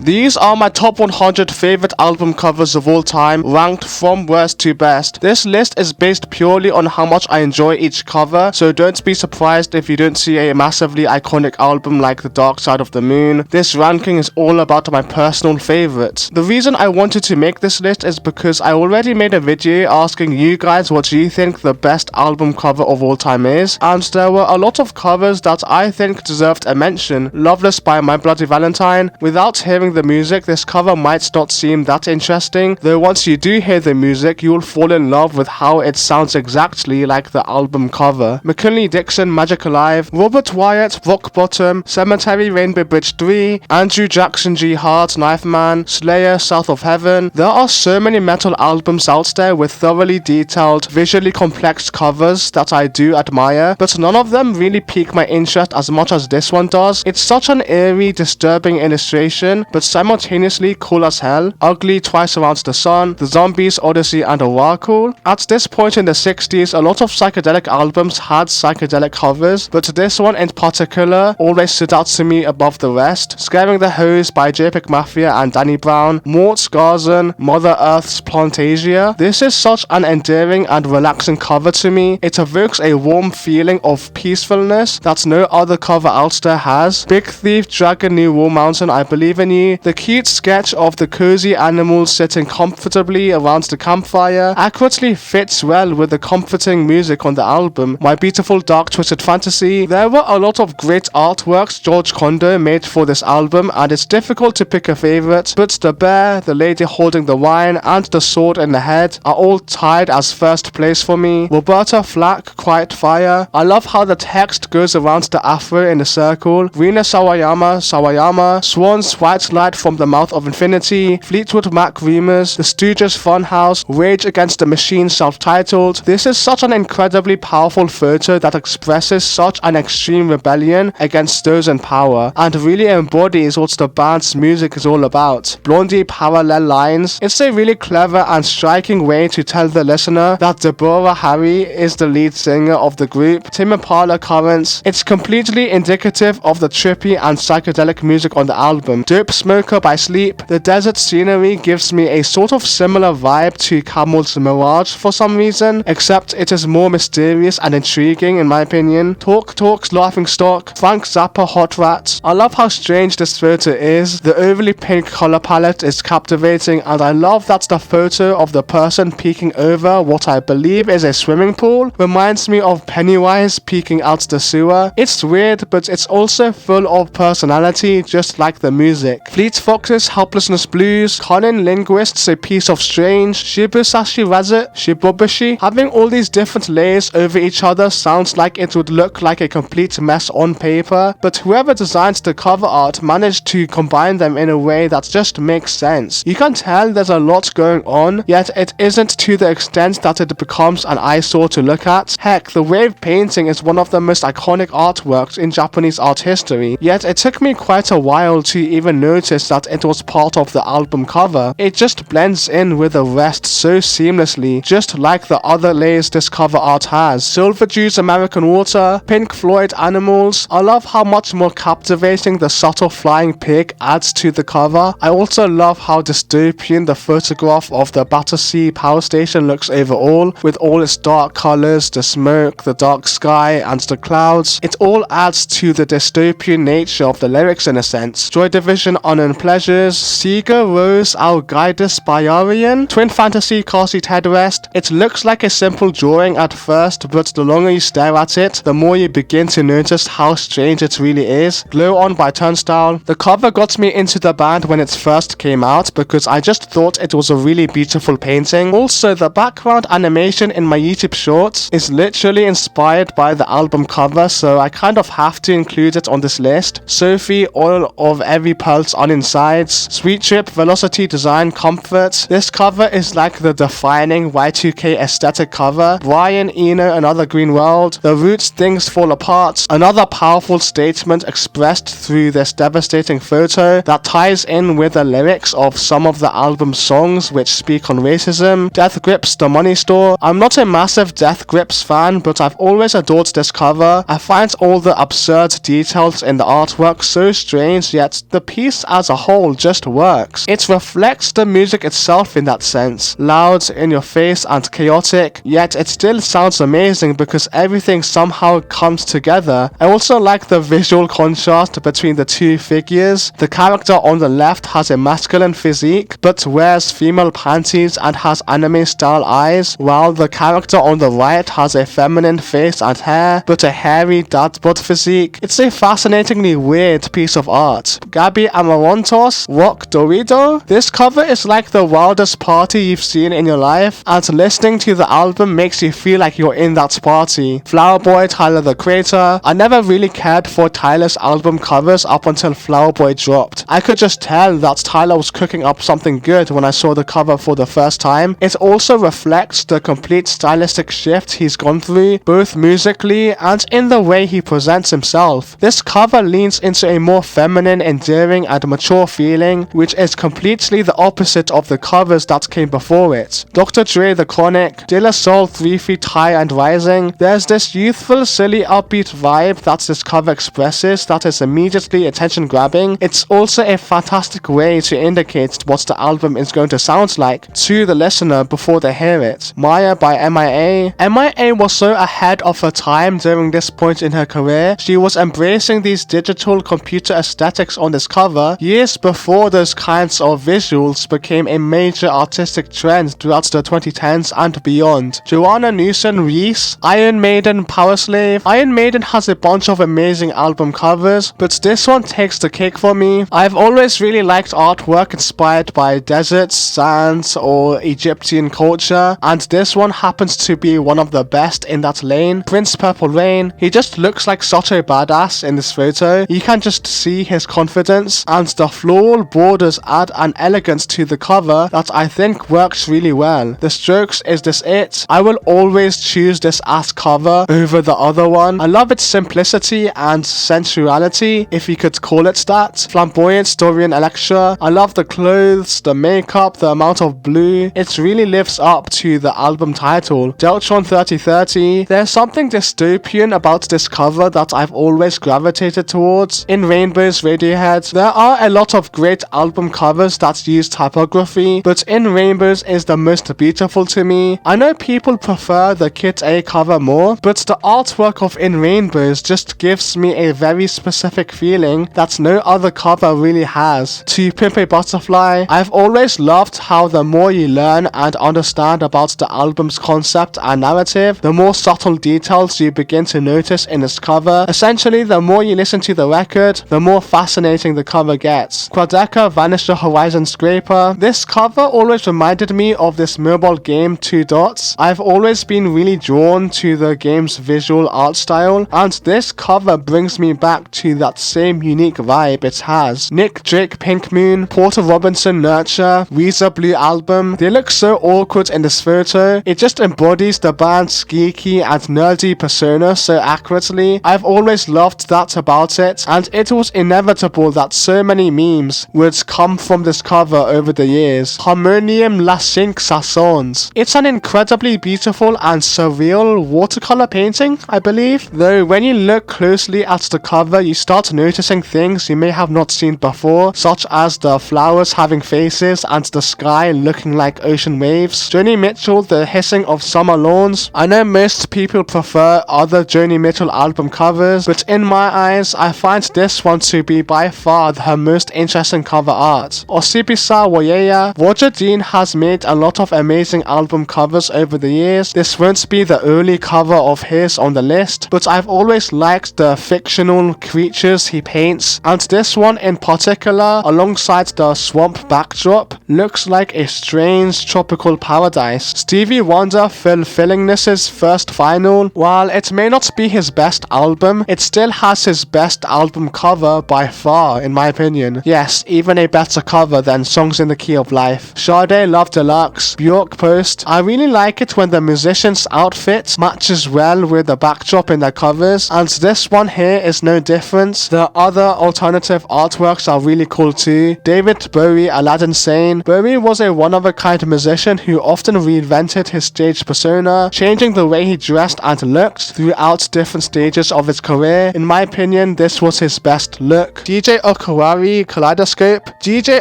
These are my top 100 favorite album covers of all time, ranked from worst to best. This list is based purely on how much I enjoy each cover, so don't be surprised if you don't see a massively iconic album like The Dark Side of the Moon. This ranking is all about my personal favorites. The reason I wanted to make this list is because I already made a video asking you guys what you think the best album cover of all time is, and there were a lot of covers that I think deserved a mention. Loveless by My Bloody Valentine. Without hearing the music, this cover might not seem that interesting, though once you do hear the music, you'll fall in love with how it sounds exactly like the album cover. McKinley Dixon, Magic Alive, Robert Wyatt, Rock Bottom, Cemetery, Rainbow Bridge 3, Andrew Jackson, G Hart, Knife Man, Slayer, South of Heaven. There are so many metal albums out there with thoroughly detailed, visually complex covers that I do admire, but none of them really pique my interest as much as this one does. It's such an eerie, disturbing illustration, but simultaneously cool as hell. Ugly, Twice Around the Sun, The Zombies, Odyssey, and Oracle. At this point in the 60s, a lot of psychedelic albums had psychedelic covers, but this one in particular always stood out to me above the rest. Scaring the Hose by JPEG Mafia and Danny Brown, Mort's Garden, Mother Earth's Plantasia. This is such an endearing and relaxing cover to me. It evokes a warm feeling of peacefulness that no other cover out there has. Big Thief, Dragon, New War Mountain, I Believe in You. The cute sketch of the cozy animals sitting comfortably around the campfire accurately fits well with the comforting music on the album. My Beautiful Dark Twisted Fantasy. There were a lot of great artworks George Condo made for this album, and it's difficult to pick a favorite, but the bear, the lady holding the wine, and the sword in the head are all tied as first place for me. Roberta Flack, Quiet Fire. I love how the text goes around the afro in a circle. Rina Sawayama, Sawayama. Swan's White Light from the Mouth of Infinity. Fleetwood Mac Rumors. The Stooges Funhouse. Rage Against the Machine self-titled. This is such an incredibly powerful photo that expresses such an extreme rebellion against those in power, and really embodies what the band's music is all about. Blondie Parallel Lines. It's a really clever and striking way to tell the listener that Deborah Harry is the lead singer of the group. Tame Impala Currents. It's completely indicative of the trippy and psychedelic music on the album. Dope Smoker by Sleep. The desert scenery gives me a sort of similar vibe to Camel's Mirage for some reason, except it is more mysterious and intriguing in my opinion. Talk's Laughing Stock. Frank Zappa Hot Rats. I love how strange this photo is. The overly pink color palette is captivating, and I love that the photo of the person peeking over what I believe is a swimming pool reminds me of Pennywise peeking out the sewer. It's weird, but it's also full of personality, just like the music. Fleet Foxes, Helplessness Blues. Conan Linguists, A Piece of Strange. Shibusashi Razet, Shibubushi. Having all these different layers over each other sounds like it would look like a complete mess on paper, but whoever designed the cover art managed to combine them in a way that just makes sense. You can tell there's a lot going on, yet it isn't to the extent that it becomes an eyesore to look at. Heck, the wave painting is one of the most iconic artworks in Japanese art history, yet it took me quite a while to even notice that it was part of the album cover. It just blends in with the rest so seamlessly, just like the other layers this cover art has. Silver Juice, American Water. Pink Floyd, Animals. I love how much more captivating the subtle flying pig adds to the cover. I also love how dystopian the photograph of the Battersea power station looks overall, with all its dark colors, the smoke, the dark sky, and the clouds. It all adds to the dystopian nature of the lyrics in a sense. Joy Division, Unknown Pleasures. Sigur Rós Our Guidus Bajarian. Twin Fantasy, Car Seat Headrest. It looks like a simple drawing at first, but the longer you stare at it, the more you begin to notice how strange it really is. Glow On by Turnstile. The cover got me into the band when it first came out because I just thought it was a really beautiful painting. Also, the background animation in my YouTube shorts is literally inspired by the album cover, so I kind of have to include it on this list. Sophie, Oil of Every Pulse on Insides. Sweet Trip, Velocity, Design, Comfort. This cover is like the defining Y2K aesthetic cover. Brian Eno, Another Green World. The Roots, Things Fall Apart. Another powerful statement expressed through this devastating photo that ties in with the lyrics of some of the album's songs which speak on racism. Death Grips, The Money Store. I'm not a massive Death Grips fan, but I've always adored this cover. I find all the absurd details in the artwork so strange, yet the piece as a whole just works. It reflects the music itself in that sense. Loud, in your face, and chaotic, yet it still sounds amazing because everything somehow comes together. I also like the visual contrast between the two figures. The character on the left has a masculine physique, but wears female panties and has anime style eyes, while the character on the right has a feminine face and hair, but a hairy dad bod physique. It's a fascinatingly weird piece of art. Gabi Amarantos, Rock Dorido. This cover is like the wildest party you've seen in your life, and listening to the album makes you feel like you're in that party. Flower Boy, Tyler the Creator. I never really cared for Tyler's album covers up until Flower Boy dropped. I could just tell that Tyler was cooking up something good when I saw the cover for the first time. It also reflects the complete stylistic shift he's gone through, both musically and in the way he presents himself. This cover leans into a more feminine, endearing and mature feeling, which is completely the opposite of the covers that came before it. Dr. Dre The Chronic, De La Soul 3 Feet High and Rising. There's this youthful, silly, upbeat vibe that this cover expresses that is immediately attention grabbing. It's also a fantastic way to indicate what the album is going to sound like to the listener before they hear it. Maya by MIA. MIA was so ahead of her time during this point in her career. She was embracing these digital computer aesthetics on this cover years before those kinds of visuals became a major artistic trend throughout the 2010s and beyond. Joanna Newson Reese, Iron Maiden Powerslave. Iron Maiden has a bunch of amazing album covers, but this one takes the cake for me. I've always really liked artwork inspired by deserts, sands, or Egyptian culture, and this one happens to be one of the best in that lane. Prince Purple Rain. He just looks like such a badass in this photo. You can just see his confidence, and the floral borders add an elegance to the cover that I think works really well. The Strokes, Is This It? I will always choose this as cover over the other one. I love its simplicity and sensuality, if you could call it that. Flamboyant Dorian Electra. I love the clothes, the makeup, the amount of blue. It really lives up to the album title. Deltron 3030. There's something dystopian about this cover that I've always gravitated towards. In Rainbows Radiohead. There are a lot of great album covers that use typography, but In Rainbows is the most beautiful to me. I know people prefer the Kit A cover more, but the artwork of In Rainbows just gives me a very specific feeling that no other cover really has. To Pimp a Butterfly. I've always loved how the more you learn and understand about the album's concept and narrative, the more subtle details you begin to notice in its cover. Essentially, the more you listen to the record, the more fascinating the cover gets. Quadeca Vanish the Horizon Scraper. This cover always reminded me of this mobile game Two Dots. I've always been really drawn to the game's visual art style, and this cover brings me back to that same unique vibe it has. Nick Drake Pink Moon, Porter Robinson Nurture, Weezer Blue Album. They look so awkward in this photo. It just embodies the band's geeky and nerdy persona so accurately. I've always loved that about it, and it was inevitable that so many memes would come from this cover over the years. Harmonium La Cinq Saisons. It's an incredibly beautiful and surreal watercolor painting, I believe. Though when you look closely at the cover, you start noticing things you may have not seen before, such as the flowers having faces and the sky looking like ocean waves. Joni Mitchell, The Hissing of Summer Lawns. I know most people prefer other Joni Mitchell album covers, but in my eyes, I find this one to be by far her most interesting cover art. Osibisa Woyeya. Roger Dean has made a lot of amazing album covers over the years. This won't be the only cover of his on the list, but I've always liked the fictional creatures he paints, and this one in particular, alongside the swamp backdrop, looks like a strange tropical paradise. Stevie Wonder Fulfillingness's First Final. While it may not be his best album, it still has his best album cover by far, in my opinion. Yes, even a better cover than Songs in the Key of Life. Sade Love Deluxe. Bjork Post. I really like it when the musician's outfit matches well with the backdrop in their covers, and this one here is no different. The other alternative artworks are really cool too. David Bowie Aladdin Sane. Bowie was a one-of-a-kind musician who often reinvented his stage persona, changing the way he dressed and looked throughout different stages of his career. In my opinion, this was his best look. DJ Okawari Okawari Kaleidoscope. DJ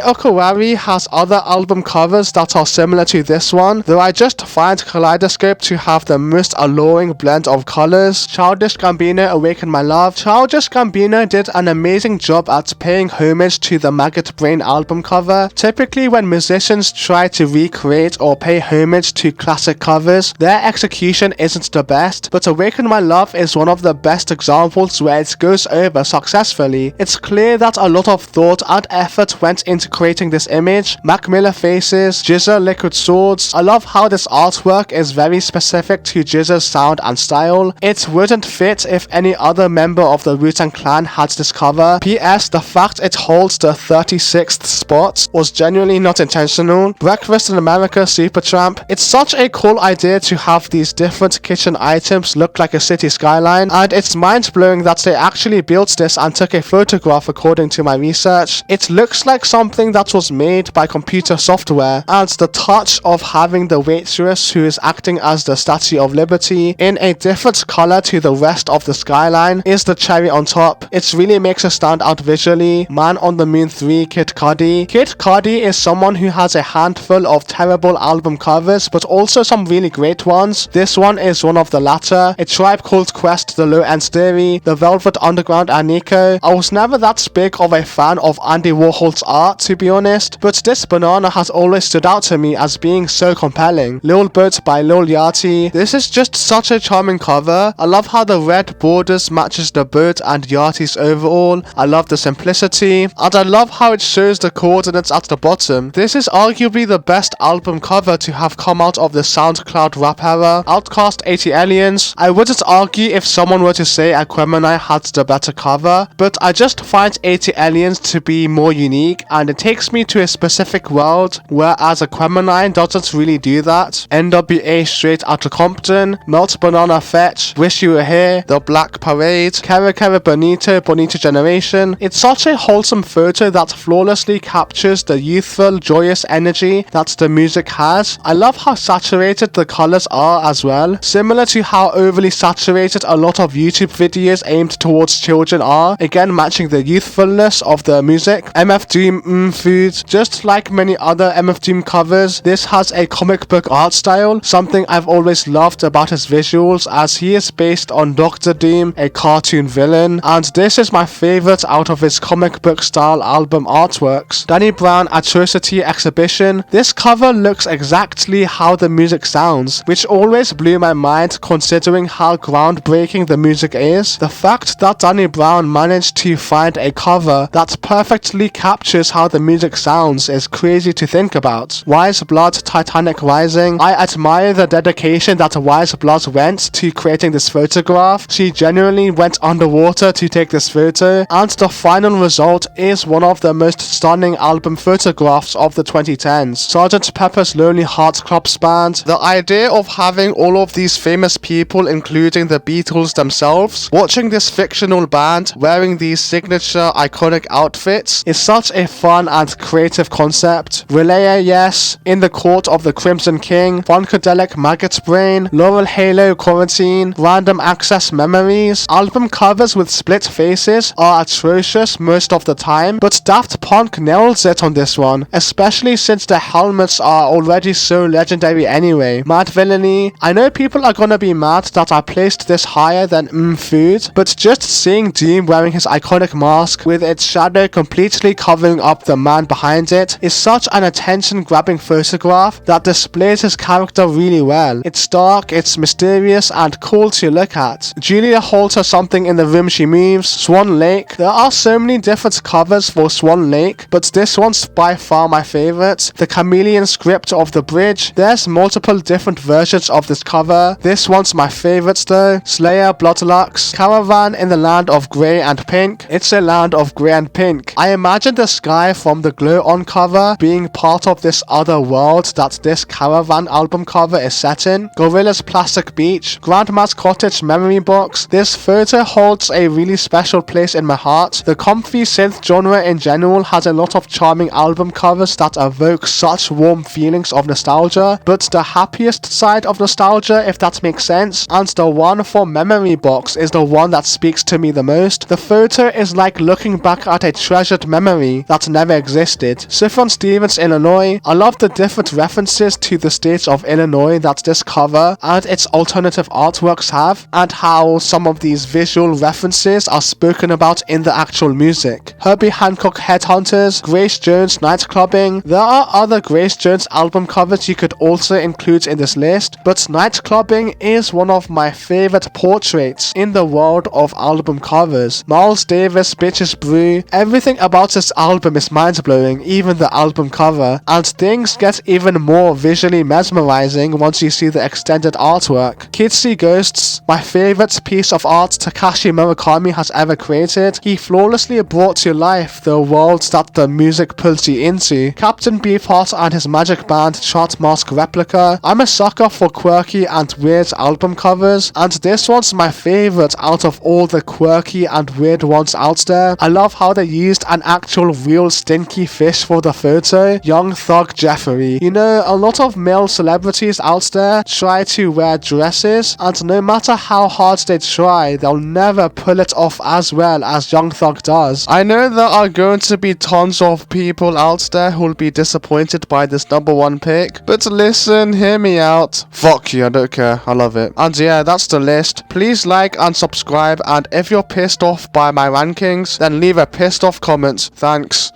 Okawari has other album covers that are similar to this one, though I just find Kaleidoscope to have the most alluring blend of colors. Childish Gambino Awaken My Love. Childish Gambino did an amazing job at paying homage to the Maggot Brain album cover. Typically when musicians try to recreate or pay homage to classic covers, their execution isn't the best, but Awaken My Love is one of the best examples where it goes over successfully. It's clear that a lot of thought and effort went into creating this image. Mac Miller faces, Jizza Liquid Swords. I love how this artwork is very specific to Jizza's sound and style. It wouldn't fit if any other member of the Wu-Tang Clan had this cover. P.S. The fact it holds the 36th spot was genuinely not intentional. Breakfast in America Supertramp. It's such a cool idea to have these different kitchen items look like a city skyline, and it's mind-blowing that they actually built this and took a photograph according to my research. It looks like something that was made by computer software, and the touch of having the waitress who is acting as the Statue of Liberty in a different color to the rest of the skyline is the cherry on top. It really makes it stand out visually. Man on the Moon 3 Kid Cudi. Kid Cudi is someone who has a handful of terrible album covers, but also some really great ones. This one is one of the latter. A Tribe Called Quest, The Low End Theory, The Velvet Underground and Nico. I was never that big of a fan of Andy Warhol's art, to be honest, but this banana has always stood out to me as being so compelling. Lil Boat by Lil Yachty. This is just such a charming cover. I love how the red borders matches the boat and Yachty's overall. I love the simplicity, and I love how it shows the coordinates at the bottom. This is arguably the best album cover to have come out of the SoundCloud rap era. Outkast 80 Aliens. I wouldn't argue if someone were to say Aquemini had the better cover, but I just find 80 Aliens to be more unique, and it takes me to a specific world, whereas Aquemini doesn't really do that. NWA Straight Outta Compton, Melt Banana Fetch, Wish You Were Here, The Black Parade, Kara Kara Bonito, Bonito Generation. It's such a wholesome photo that flawlessly captures the youthful, joyous energy that the music has. I love how saturated the colors are as well, similar to how overly saturated a lot of YouTube videos aimed towards children are, again matching the youthfulness of the music. MF Doom Food. Just like many other MF Doom covers, this has a comic book art style, something I've always loved about his visuals, as he is based on Dr. Doom, a cartoon villain, and this is my favorite out of his comic book style album artworks. Danny Brown Atrocity Exhibition. This cover looks exactly how the music sounds, which always blew my mind considering how groundbreaking the music is. The fact that Danny Brown managed to find a cover that perfectly captures how the music sounds is crazy to think about. Wise Blood Titanic Rising. I admire the dedication that Wise Blood went to creating this photograph. She genuinely went underwater to take this photo, and the final result is one of the most stunning album photographs of the 2010s. Sgt. Pepper's Lonely Hearts Club Band. The idea of having all of these famous people, including the Beatles themselves, watching this fictional band wearing these signature iconic outfits is such a fun and creative concept. Relay Yes, In the Court of the Crimson King, Funkadelic Maggot Brain, Laurel Halo Quarantine, Random Access Memories. Album covers with split faces are atrocious most of the time, but Daft Punk nails it on this one, especially since the helmets are already so legendary anyway. Mad Villainy. I know people are gonna be mad that I placed this higher than Food, but just seeing Doom wearing his iconic mask with its shadow completely covering up the man behind it is such an attention-grabbing photograph that displays his character really well. It's dark, it's mysterious, and cool to look at. Julia Holter Something in the Room She Moves. Swan Lake. There are so many different covers for Swan Lake, but this one's by far my favorite. The Chameleon Script of the Bridge. There's multiple different versions of this cover. This one's my favorite though. Slayer Bloodlux. Caravan in the Land of Grey and Pink. It's a land of grey and pink. I imagine the sky from the Glow On cover being part of this other world that this Caravan album cover is set in. Gorilla's Plastic Beach. Grandma's Cottage Memory Box. This photo holds a really special place in my heart. The comfy synth genre in general has a lot of charming album covers that evoke such warm feelings of nostalgia, but the happiest side of nostalgia, if that makes sense, and the one for Memory Box is the one that speaks to me the most. The photo is like looking back at a a treasured memory that never existed. So from Stevens, Illinois, I love the different references to the states of Illinois that this cover and its alternative artworks have, and how some of these visual references are spoken about in the actual music. Herbie Hancock Headhunters, Grace Jones Nightclubbing. There are other Grace Jones album covers you could also include in this list, but Nightclubbing is one of my favorite portraits in the world of album covers. Miles Davis, Bitches Brew, everything about this album is mind-blowing, even the album cover, and things get even more visually mesmerizing once you see the extended artwork. Kids See Ghosts, my favorite piece of art Takashi Murakami has ever created. He flawlessly brought to life the worlds that the music pulls you into. Captain Beefheart and his magic band Chart Mask Replica. I'm a sucker for quirky and weird album covers, and this one's my favorite out of all the quirky and weird ones out there. I love how they used an actual real stinky fish for the photo. Young Thug Jeffery. You know, a lot of male celebrities out there try to wear dresses, and no matter how hard they try, they'll never pull it off as well as Young Thug does. I know there are going to be tons of people out there who'll be disappointed by this #1 pick, but listen, hear me out. Fuck you, I don't care, I love it. And yeah, that's the list. Please like and subscribe, and if you're pissed off by my rankings, then leave a pissed off comment. Thanks.